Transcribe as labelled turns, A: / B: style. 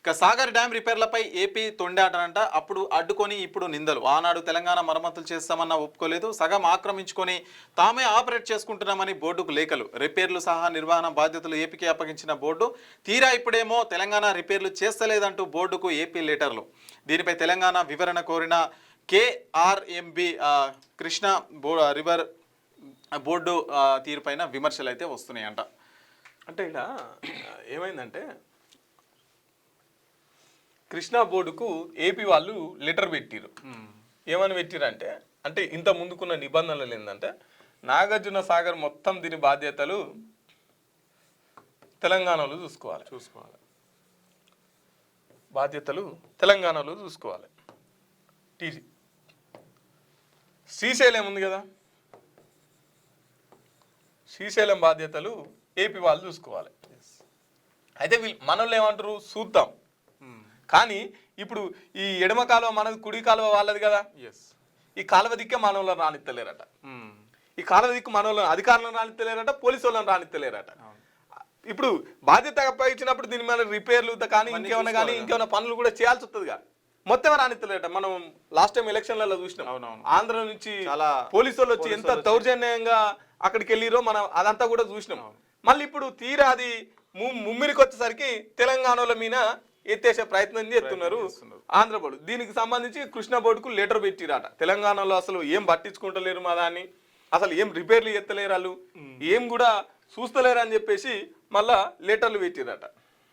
A: ఇక Sagar dam రిపేర్లపై AP తొండాటనంట. అప్పుడు అడ్డుకొని ఇప్పుడు నిందలు. ఆనాడు తెలంగాణ మరమ్మతులు చేస్తామన్నా ఒప్పుకోలేదు. సగం ఆక్రమించుకొని తామే ఆపరేట్ చేసుకుంటున్నామని బోర్డుకు లేఖలు. రిపేర్లు సహా నిర్వహణ బాధ్యతలు ఏపీకి అప్పగించిన బోర్డు తీరా ఇప్పుడేమో తెలంగాణ రిపేర్లు చేస్తలేదంటూ బోర్డుకు ఏపీ లెటర్లు. దీనిపై తెలంగాణ వివరణ కోరిన కేఆర్ఎంబి కృష్ణా రివర్ బోర్డు తీరుపైన విమర్శలు అయితే వస్తున్నాయంట.
B: అంటే ఇక్కడ ఏమైందంటే కృష్ణా బోర్డుకు ఏపీ వాళ్ళు లెటర్ పెట్టిరు. ఏమని పెట్టిరంటే అంటే ఇంత ముందుకున్న నిబంధనలు ఏంటంటే నాగార్జున సాగర్ మొత్తం దీని బాధ్యతలు తెలంగాణలో చూసుకోవాలి. బాధ్యతలు తెలంగాణలో చూసుకోవాలి. టీజీ శ్రీశైలం ఉంది కదా, శ్రీశైలం బాధ్యతలు ఏపీ వాళ్ళు చూసుకోవాలి. అయితే వీళ్ళు మనోళ్ళు ఏమంటారు చూద్దాం, కానీ ఇప్పుడు ఈ ఎడమ కాలువ మనది, కుడి కాలువ వాళ్ళది కదా. ఈ కాలువ దిక్కే మనోళ్ళని రానిత్తలేరట, ఈ కాలువ దిక్కు మనోళ్ళని అధికారులను రానిత్తలేరట, పోలీసు వాళ్ళని రానిత్తలేరట. ఇప్పుడు బాధ్యత ఇచ్చినప్పుడు దీని మీద రిపేర్లు కానీ ఇంకేమైనా పనులు కూడా చేయాల్సి వస్తుందిగా. మొత్తం రానిత్తలేరట. మనం లాస్ట్ టైం ఎలక్షన్లలో చూసినాం, ఆంధ్ర నుంచి పోలీసు వాళ్ళు వచ్చి ఎంత దౌర్జన్యంగా అక్కడికి వెళ్ళిరో మనం అదంతా కూడా చూసినాం. మళ్ళీ ఇప్పుడు తీరా అది ముమ్మిరికి వచ్చేసరికి తెలంగాణలో మీద ఎత్తేసే ప్రయత్నం చేస్తున్నారు ఆంధ్ర బోర్డు. దీనికి సంబంధించి కృష్ణా బోర్డుకు లెటర్ పెట్టిరాట. తెలంగాణలో అసలు ఏం పట్టించుకుంటలేరు మా దాన్ని, అసలు ఏం రిపేర్లు ఎత్తలేరు, వాళ్ళు ఏం కూడా చూస్తలేరు అని చెప్పేసి మళ్ళా లెటర్లు పెట్టిరాట.